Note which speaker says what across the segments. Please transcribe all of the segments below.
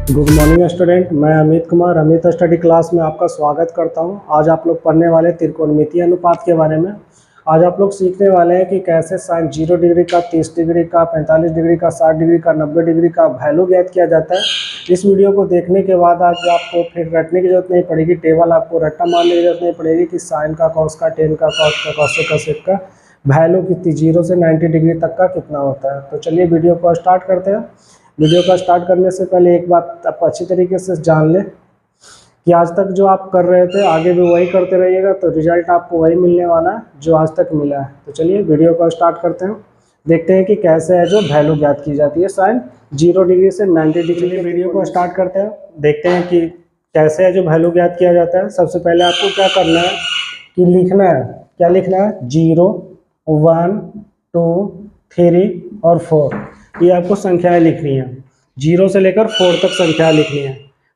Speaker 1: Good morning student, मैं Amit Kumar Amit study class में आपका स्वागत करता हूं। आज आप लोग पढ़ने वाले त्रिकोणमितीय अनुपात के बारे में। आज आप लोग सीखने वाले हैं कि कैसे साइन 0 डिग्री का, 30 डिग्री का, 45 डिग्री का, 60 डिग्री का, 90 डिग्री का वैल्यू ज्ञात किया जाता है। इस वीडियो को देखने के बाद आज आपको फिर रटने की जरूरत नहीं पड़ेगी, टेबल आपको रट्टा मारने की जरूरत नहीं पड़ेगी कि साइन का, कॉस का, टेन का, कॉस का, कॉसेक का, सेक का वैल्यू कितनी 0 से 90 डिग्री तक का कितना होता है। तो चलिए वीडियो को स्टार्ट करते हैं। वीडियो का स्टार्ट करने से पहले एक बात आप अच्छी तरीके से जान लें कि आज तक जो आप कर रहे थे आगे भी वही करते रहिएगा तो रिजल्ट आपको वही मिलने वाला है जो आज तक मिला है। तो चलिए वीडियो को स्टार्ट करते हैं, देखते हैं कि कैसे है जो वैल्यू ज्ञात की जाती है साइन 0 डिग्री से 90 डिग्री। वीडियो को स्टार्ट करते हैं, देखते हैं कि कैसे है जो वैल्यू ज्ञात किया जाता है। सबसे पहले आपको क्या करना है कि लिखना है, क्या लिखना है, 0, 1, 2, 3 और 4। ये आपको संख्याएं लिखनी है, 0 से लेकर 4 तक संख्याएं लिखनी है।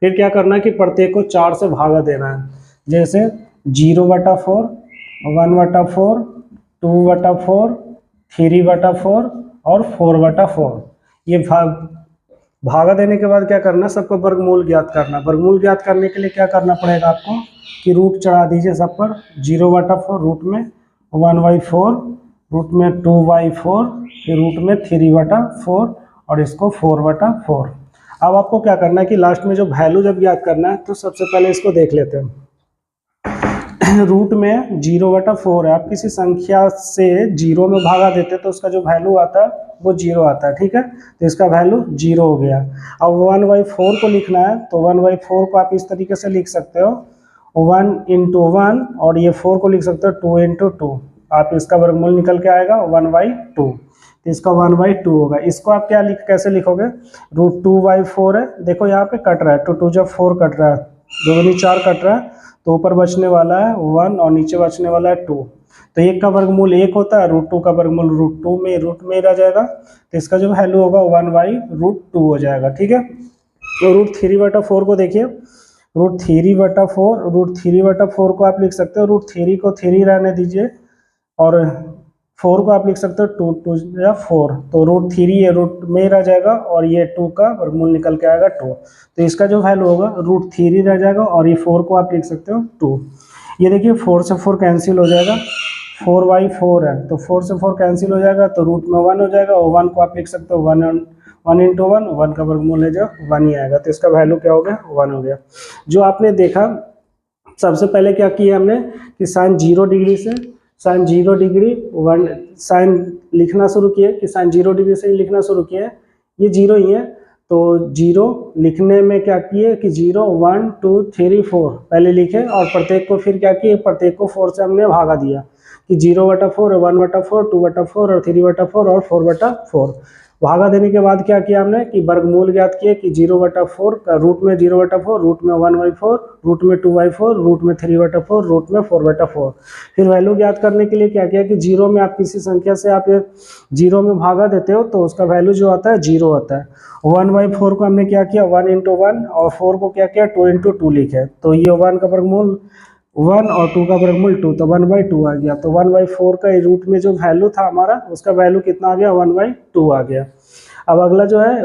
Speaker 1: फिर क्या करना है कि प्रत्येक को 4 से भागा देना है। जैसे 0/4, 1/4, 2/4, 3/4 और 4/4। ये भागा देने के बाद क्या करना है, सबको वर्गमूल ज्ञात करना। वर्गमूल ज्ञात करने के लिए क्या करना पड़ेगा आपको कि रूट चढ़ा दीजिए सब पर। 0/4 रूट में 1/4, रूट में 2/4, फिर रूट में 3/4 और इसको 4/4। अब आपको क्या करना है कि लास्ट में जो वैल्यू जब ज्ञात करना है तो सबसे पहले इसको देख लेते हैं। रूट में 0/4 है, आप किसी संख्या से 0 में भागा देते तो उसका जो वैल्यू आता है वो 0 आता है, ठीक है। तो इसका वैल्यू 0 हो गया। अब 1/4 को लिखना है तो 1/4 को आप इस तरीके से लिख सकते हो, 1 × 1, और ये 4 को लिख सकते हो 2 × 2। आप इसका वर्गमूल निकल के आएगा 1/2, तो इसका 1/2 होगा। इसको आप क्या कैसे लिखोगे, रूट 2/4 है, देखो यहाँ पे कट रहा है, 2 जब 4 कट रहा है, 2 दूनी 4 कट रहा है, तो ऊपर बचने वाला है 1 और नीचे बचने वाला है 2। तो 1 का वर्गमूल 1 होता है, रूट 2 का वर्गमूल रूट में रह जाएगा, तो इसका जो वैल्यू होगा 1/√2 हो जाएगा, ठीक है। तो रूट 3/4 को देखिए, रूट 3/4 को आप लिख सकते हो, रूट 3 को 3 रहने दीजिए और 4 को आप लिख सकते हो 2 या 4, तो रूट 3 ये रूट में रह जाएगा और ये 2 का वर्गमूल निकल के आएगा 2। तो इसका जो वैल्यू होगा रूट 3 रह जाएगा और ये 4 को आप लिख सकते हो 2। ये देखिए 4 से 4 कैंसिल हो जाएगा, 4/4 है तो 4 से 4 कैंसिल हो जाएगा, तो रूट में 1 हो जाएगा और 1 को आप लिख सकते हो 1 × 1, 1 का वर्गमूल है जो 1 ही आएगा, तो इसका वैल्यू क्या हो गया, 1 हो गया। जो आपने देखा सबसे पहले क्या किया हमने कि साइन 0 डिग्री से साइन 0 डिग्री 1 साइन लिखना शुरू किए कि साइन 0 डिग्री से लिखना शुरू किए, ये 0 ही है। तो 0 लिखने में क्या किए कि 0, 1, 2, 3, 4 पहले लिखे और प्रत्येक को फिर क्या किए, प्रत्येक को 4 से हमने भागा दिया कि 0/4, 1/4, 2/4 और 3/4 और 4/4। भागा देने के बाद क्या किया हमने कि वर्गमूल ज्ञात किए कि 0/4 का रूट में 0/4, रूट में 1/4, रूट में 2/4, रूट में 3/4, रूट में 4/4। फिर वैल्यू ज्ञात करने के लिए क्या किया कि 0 में आप किसी संख्या से आप 0 में भागा देते हो तो उसका वैल्यू जो आता है 0 आता है। 1/4 को हमने क्या किया 1 × 1 और 4 को क्या किया 2 × 2 लिखे, तो ये 1 का वर्गमूल 1 और 2 का वर्गमूल 2, तो 1/2 आ गया। तो 1/4 का रूट में जो वैल्यू था हमारा उसका वैल्यू कितना आ गया, 1/2 आ गया। अब अगला जो है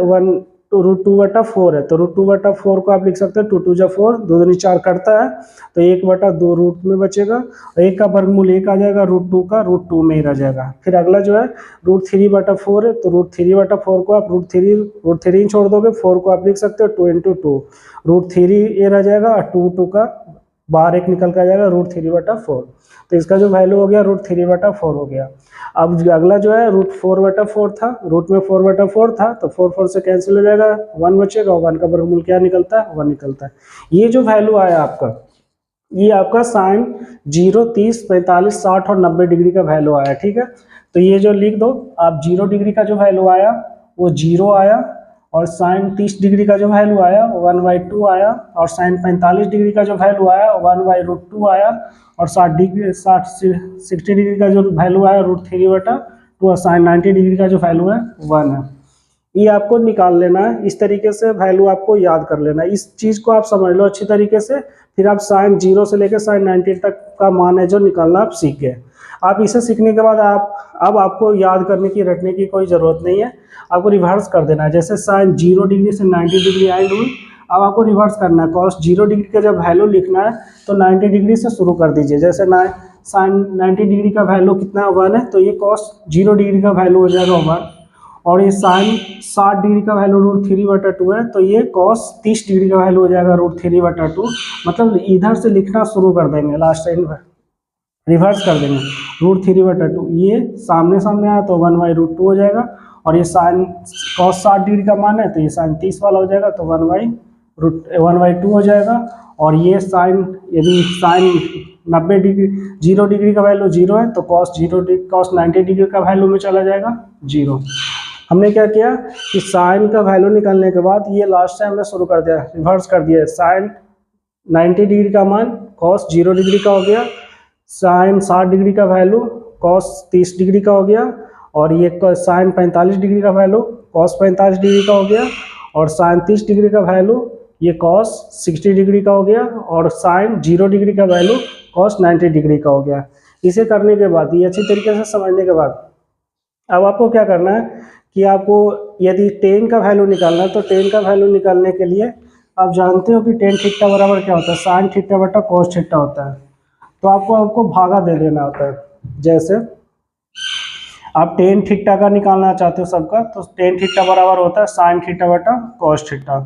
Speaker 1: रूट 2/4 है, तो रूट 2/4 को आप लिख सकते हैं 2 × 2 = 4, 2 दूनी 4 कटता है, तो 1/2 रूट में बचेगा और 1 का वर्गमूल 1 आ जाएगा, रूट 2 का रूट 2 में ही रह जाएगा। फिर अगला जो है रूट 3/4 है, तो रूट 3/4 को आप रूट 3 छोड़ दोगे, 4 को आप लिख सकते हो 2 × 2, रूट 3 ये रह जाएगा और 2 का बाहर 1 निकल कर आ जाएगा, रूट 3/4। तो इसका जो वैल्यू हो गया रूट 3/4 हो गया। अब अगला जो है रूट 4/4 था, रूट में 4/4 था, तो 4 से कैंसिल हो जाएगा, 1 बचेगा, 1 का वर्गमूल क्या निकलता है, 1 निकलता है। ये जो वैल्यू आया आपका, ये आपका साइन 0, 30, 45, 60 और 90 डिग्री का वैल्यू आया, ठीक है। तो ये जो लिख दो आप, 0 डिग्री का जो वैल्यू आया वो 0 आया, और साइन 30 डिग्री का जो वैल्यू आया 1/2 आया, और साइन 45 डिग्री का जो वैल्यू आया 1/√2 आया, और 60 डिग्री का जो वैल्यू आया √3/2, और साइन 90 डिग्री का जो वैल्यू है 1 है। ये आपको निकाल लेना है। इस तरीके से वैल्यू आपको याद कर लेना है। इस चीज़ को आप समझ लो अच्छी तरीके से, फिर आप साइन 0 से लेकर साइन 90 तक का मान है जो निकालना आप सीख गए। आप इसे सीखने के बाद अब आपको याद करने की, रटने की कोई ज़रूरत नहीं है, आपको रिवर्स कर देना है। जैसे साइन 0 डिग्री से 90 डिग्री एंड हुई, अब आपको रिवर्स करना है। कॉस 0 डिग्री का जब वैल्यू लिखना है तो 90 डिग्री से शुरू कर दीजिए। जैसे साइन 90 डिग्री का वैल्यू कितना 1 है, तो ये कॉस 0 डिग्री का वैल्यू हो जाएगा 1। और ये साइन 60 डिग्री का वैल्यू √3/2 है, तो ये कॉस 30 डिग्री का वैल्यू हो जाएगा √3/2। मतलब इधर से लिखना शुरू कर देंगे, लास्ट टाइम रिवर्स कर देंगे। √3/2 ये सामने सामने आया तो 1/√2 हो जाएगा। और ये साइन कॉस 60 डिग्री का मान है तो ये साइन 30 वाला हो जाएगा, तो 1/2 हो जाएगा। और ये साइन, यदि साइन 90 डिग्री 0 डिग्री का वैल्यू 0 है तो कॉस 90 डिग्री का वैल्यू में चला जाएगा 0। हमने क्या किया कि साइन का वैल्यू निकालने के बाद ये लास्ट टाइम हमने शुरू कर दिया, रिवर्स कर दिया। साइन 90 डिग्री का मान कॉस 0 डिग्री का हो गया, साइन 60 डिग्री का वैल्यू कॉस 30 डिग्री का हो गया, और ये साइन 45 डिग्री का वैल्यू कॉस 45 डिग्री का हो गया, और साइन 30 डिग्री का वैल्यू ये कॉस 60 डिग्री का हो गया, और साइन 0 डिग्री का वैल्यू कॉस 90 डिग्री का हो गया। इसे करने के बाद, ये अच्छी तरीके से समझने के बाद, अब आपको क्या करना है कि आपको यदि tan का वैल्यू निकालना है तो tan का वैल्यू निकालने के लिए आप जानते हो कि tan थीटा बराबर क्या होता है, साइन थीटा बटा कॉस थीटा होता है। तो आपको भागा दे देना होता है। जैसे आप tan थीटा का निकालना चाहते हो सबका, तो tan थीटा बराबर होता है साइन थीटा बटा कॉस थीटा,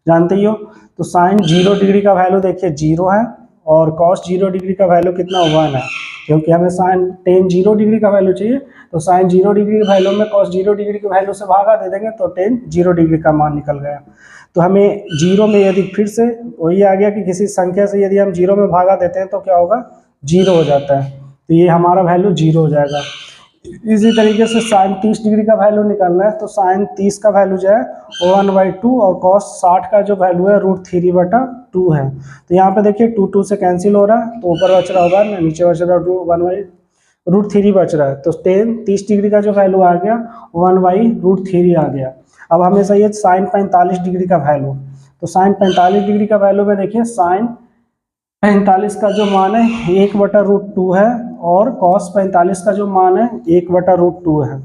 Speaker 1: जानते ही हो। तो साइन 0 डिग्री का वैल्यू देखिए 0 है, और कॉस 0 डिग्री का वैल्यू कितना 1 है, क्योंकि हमें साइन tan 0 डिग्री का वैल्यू चाहिए। तो साइन 0 डिग्री के वैल्यू में कॉस 0 डिग्री के वैल्यू से भागा दे देंगे तो tan 0 डिग्री का मान निकल गया। तो हमें 0 में यदि फिर से वही आ गया कि किसी संख्या से यदि हम 0 में भागा देते हैं तो क्या होगा, 0 हो जाता है। तो ये हमारा वैल्यू 0 हो जाएगा। इसी तरीके से साइन 30 डिग्री का वैल्यू निकालना है, तो साइन 30 का वैल्यू जो है 1/2, और कॉस 60 का जो वैल्यू है √3/2 है। तो यहाँ पे देखिए 2 से कैंसिल हो रहा है, तो ऊपर बच रहा होगा, नीचे बच रहा है √3 बच रहा है। तो tan 30 डिग्री का जो वैल्यू आ गया 1/√3 आ गया। अब हमें चाहिए साइन 45 डिग्री का वैल्यू। तो साइन 45 डिग्री का वैल्यू में देखिए साइन 45 का जो मान है 1/√2 है, और कॉस 45 का जो मान है 1/√2 है।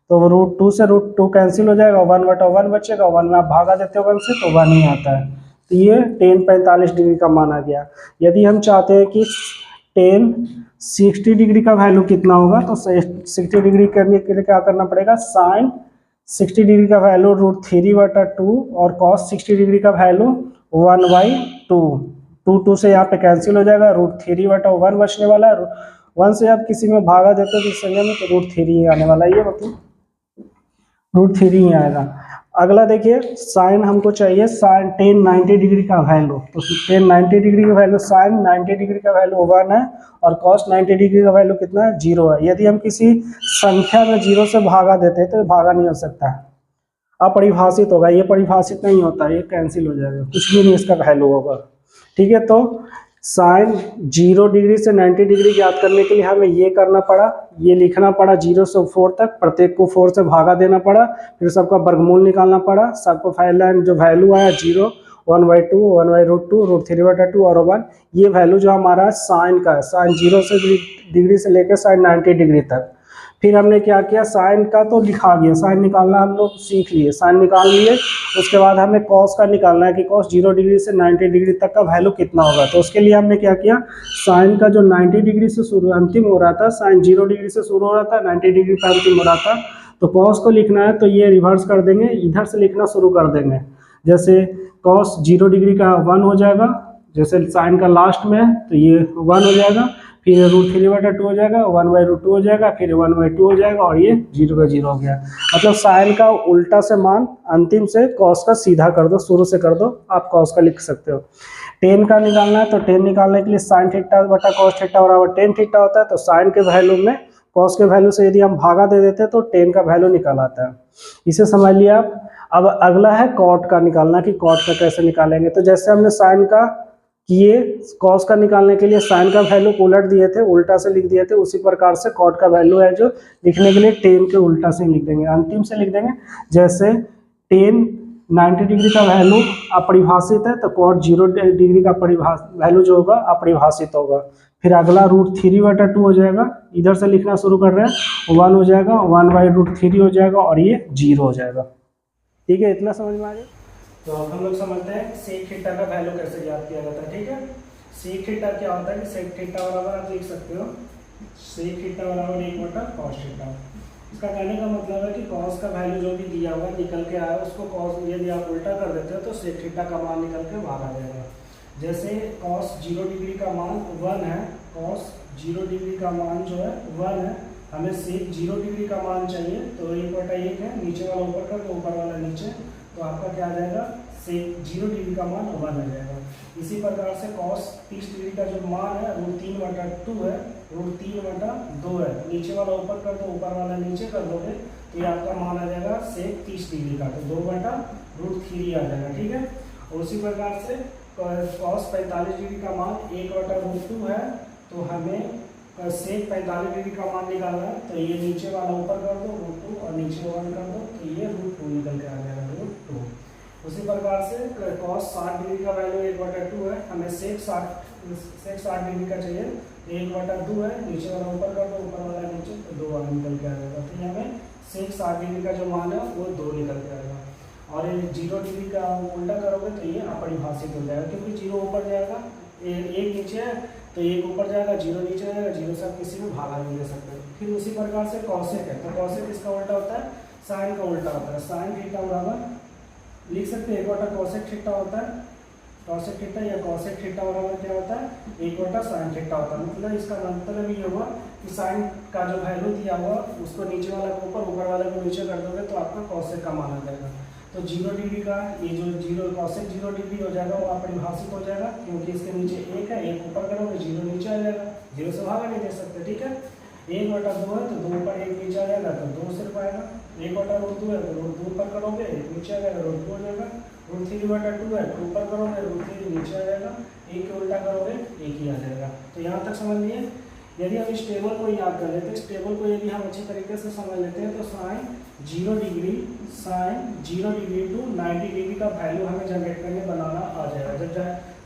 Speaker 1: तो √2 से √2 कैंसिल हो जाएगा, 1/1 बचेगा, 1 में आप भागा देते हो 1 से तो 1 ही आता है। तो ये tan 45 डिग्री का मान आ गया। यदि हम चाहते हैं कि tan 60 डिग्री का वैल्यू कितना होगा, तो 60 डिग्री करने के लिए क्या करना पड़ेगा, साइन 60 डिग्री का वैल्यू √3/2, और कॉस 60 डिग्री का वैल्यू 1/2। 2 से यहाँ पे कैंसिल हो जाएगा, √3/1 बचने वाला है। 1 से आप किसी में भागा देते हो तो संख्या में, तो √3 ही आने वाला है, ये मतलब √3 ही आएगा। अगला देखिए, साइन हमको चाहिए साइन tan 90 डिग्री का वैल्यू। तो tan 90 डिग्री का वैल्यू, साइन 90 डिग्री का वैल्यू 1 है, और कॉस 90 डिग्री का वैल्यू कितना है, 0 है। यदि हम किसी संख्या में 0 से भागा देते हैं तो ये भागा नहीं हो सकता है, अपरिभाषित होगा, ये परिभाषित नहीं होता, ये कैंसिल हो जाएगा, कुछ भी नहीं इसका वैल्यू होगा। ठीक है, तो साइन 0 डिग्री से 90 डिग्री ज्ञात करने के लिए हमें ये करना पड़ा, ये लिखना पड़ा 0 से 4 तक, प्रत्येक को 4 से भागा देना पड़ा, फिर सबका वर्गमूल निकालना पड़ा, सबको फाइल जो वैल्यू आया 0, 1/2, 1/√2, √3/2 और 1, ये वैल्यू जो हमारा साइन का है, साइन 0 से डिग्री से लेकर साइन 90 डिग्री तक। फिर हमने क्या किया, साइन का तो लिखा गया, साइन निकालना हम लोग सीख लिए, साइन निकाल लिए। उसके बाद हमें कॉस का निकालना है कि कॉस 0 डिग्री से 90 डिग्री तक का वैल्यू कितना होगा। तो उसके लिए हमने क्या किया, साइन का जो 90 डिग्री से शुरू अंतिम हो रहा था, साइन 0 डिग्री से शुरू हो रहा था, 90 डिग्री पर अंतिम हो रहा था, तो कॉस को लिखना है तो ये रिवर्स कर देंगे, इधर से लिखना शुरू कर देंगे। जैसे कॉस 0 डिग्री का 1 हो जाएगा, जैसे साइन का लास्ट में है तो ये 1 हो जाएगा, फिर √3/2 हो जाएगा, 1/√2 हो जाएगा, फिर 1/2 हो जाएगा, और ये 0 का 0 हो गया। मतलब साइन का उल्टा से मान अंतिम से कॉस का सीधा कर दो, शुरू से कर दो, आप कॉस का लिख सकते हो। tan का निकालना है तो tan निकालने के लिए साइन थीटा बटा कॉस थीटा बराबर tan थीटा होता है। तो साइन के वैल्यू में कॉस के वैल्यू से यदि हम भागा दे देते हैं तो tan का वैल्यू निकाल आता है। इसे समझ लिया आप। अब अगला है कॉट का निकालना कि कॉट का कैसे निकालेंगे। तो जैसे हमने साइन का किए, कॉस का निकालने के लिए साइन का वैल्यू उलट दिए थे, उल्टा से लिख दिए थे, उसी प्रकार से कॉट का वैल्यू है जो लिखने के लिए tan के उल्टा से लिख देंगे, अंतिम से लिख देंगे। जैसे टेन 90 डिग्री का वैल्यू अपरिभाषित है, तो कॉट 0 डिग्री का वैल्यू जो होगा अपरिभाषित होगा। फिर अगला √3/2 हो जाएगा, इधर से लिखना शुरू कर रहे हैं, 1 हो जाएगा, 1/√3 हो जाएगा और ये 0 हो जाएगा। ठीक है, इतना समझ में आ गया। तो अब हम लोग समझते हैं सेक थीटा का वैल्यू कैसे ज्ञात किया जाता है। ठीक है, सेक थीटा क्या होता है कि सेक थीटा बराबर आप लिख सकते हो सेक थीटा बराबर 1/cos थीटा। इसका कहने का मतलब है कि कॉस का वैल्यू जो भी दिया हुआ निकल के आया उसको कॉस यदि आप उल्टा कर देते हो तो सेक थीटा का मान निकल के बाहर आ जाएगा। जैसे कॉस 0 डिग्री का मान 1 है, कॉस 0 डिग्री का मान जो है 1 है, हमें सेक 0 डिग्री का मान चाहिए, तो 1/1 है, नीचे वाला ऊपर का तो ऊपर वाला नीचे, तो आपका क्या आ जाएगा सेक 0 डिग्री का मान 1 आ जाएगा। इसी प्रकार से कॉस 30 डिग्री का जो मान है √3/2 है, √3/2 है, नीचे वाला ऊपर कर दो ऊपर वाला नीचे कर दोगे तो ये आपका मान आ जाएगा सेक 30 डिग्री का, तो 2/√3 आ जाएगा। ठीक है, और उसी प्रकार से कॉस 45 डिग्री का मान 1/√2 है, तो हमें सेक 45 डिग्री का मान निकालना है, तो ये नीचे वाला ऊपर कर दो √2 और नीचे 1 कर दो, तो ये √2 निकल के आ जाएगा √2। उसी प्रकार से कॉस 60 डिग्री का वैल्यू 1/2 है, हमें सेक 60 डिग्री का चाहिए, 1/2 है, नीचे वाला ऊपर कर दो ऊपर वाला नीचे, तो 2 निकल के आ जाएगा। तो हमें सेक 60 डिग्री का जो मान है वो 2 निकल के आएगा। और ये 0 डिग्री का उल्टा करोगे तो ये अपरिभाषित हो जाएगा, क्योंकि 0 ऊपर जाएगा, 1 नीचे है तो 1 ऊपर जाएगा, 0 नीचे जाएगा, 0 से आप किसी में भागा नहीं दे सकते। फिर उसी प्रकार से कॉसेक है, तो कॉसेक इसका उल्टा होता है साइन का उल्टा होता है, साइन थीटा बराबर लिख सकते हैं 1/cosec थीटा होता है, cosec थीटा या cosec थीटा बराबर क्या होता है 1/sin थीटा होता है। मतलब इसका मतलब ये हुआ कि साइन का जो वैल्यू दिया हुआ उसको नीचे वाला को ऊपर ऊपर वाले को नीचे कर दोगे तो आपका cosec का मान आ जाएगा। तो 0 डिग्री का ये जो cosec 0 डिग्री हो जाएगा वो अपरिभाषित हो जाएगा, क्योंकि इसके नीचे 1 है, 1 ऊपर करोगे 0 नीचे आ जाएगा, 0 से भागा नहीं दे सकते। ठीक है, 1/2 है तो 2 ऊपर 1 नीचे आ जाएगा, तो 2 सिर्फ आएगा, 1/√2 है तो √2 ऊपर करोगे 1 नीचे आ जाएगा, √2 हो जाएगा, √3/2 है 2 ऊपर करोगे √3 नीचे आ जाएगा, 1 के उल्टा करोगे 1 ही आ जाएगा। तो यहाँ तक समझ लिए। यदि हम इस टेबल को याद कर लेते हैं, इस टेबल को यदि हम अच्छी तरीके से समझ लेते हैं तो साइन 0 डिग्री टू 90 डिग्री का वैल्यू हमें जनरेट करके बनाना आ जाएगा। जब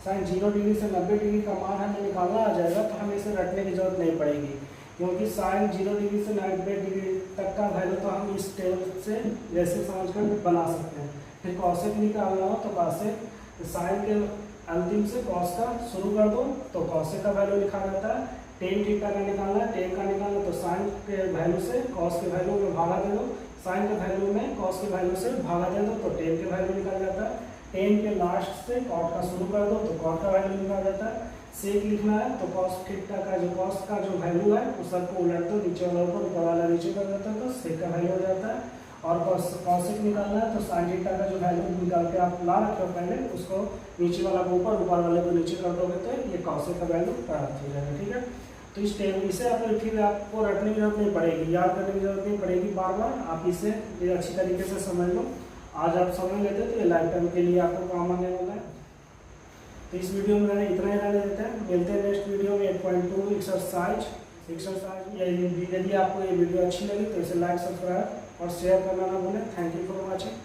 Speaker 1: साइन 0 डिग्री से 90 डिग्री का मान हमें निकालना आ जाएगा तो हमें इसे रटने की जरूरत नहीं पड़ेगी, क्योंकि साइन 0 डिग्री से 90 डिग्री तक का वैल्यू तो हम इस टेबल से जैसे समझकर बना सकते हैं। फिर कॉसेक निकालना हो तो कॉसेक साइन के अंतिम से कॉस का शुरू कर दो तो कॉसेक का वैल्यू लिखा जाता है। टेन थीटा का निकालना है, टेन का निकालना तो साइन के वैल्यू से कॉस के वैल्यू में भागा दे दो, साइन के वैल्यू में कॉस के वैल्यू से भागा दे दो तो टेन के वैल्यू निकल जाता है। टेन के लास्ट से कॉट का शुरू कर दो तो कॉट का वैल्यू निकल जाता है। सेक लिखना है तो कॉस थीटा का जो कॉस का जो वैल्यू है उस सबको उलट दो, नीचे वाला ऊपर वाला नीचे कर देता है तो सेक का वैल्यू हो जाता है। और कॉसेक निकालना है तो साइन थीटा का जो वैल्यू निकाल के आप ला रखे हो पहले उसको नीचे वाला को ऊपर वाले को नीचे कर दोगे तो ये कॉसेक का वैल्यू प्राप्त हो जाएगा। ठीक है, तो इस टेबल इसे आप फिर आपको रटने की जरूरत नहीं पड़ेगी, याद करने की जरूरत नहीं पड़ेगी, बार बार आप इसे अच्छी तरीके से समझ लो। आज आप समझ लेते हैं तो ये लाइफ टाइम के लिए आपको काम आने वाला है। तो इस वीडियो में इतना ही रहने देते हैं, मिलते हैं नेक्स्ट वीडियो में 8.2 एक्सरसाइज। यदि आपको ये वीडियो अच्छी लगी तो इसे लाइक सब्सक्राइब और शेयर करना ना भूलें। Thank you for watching.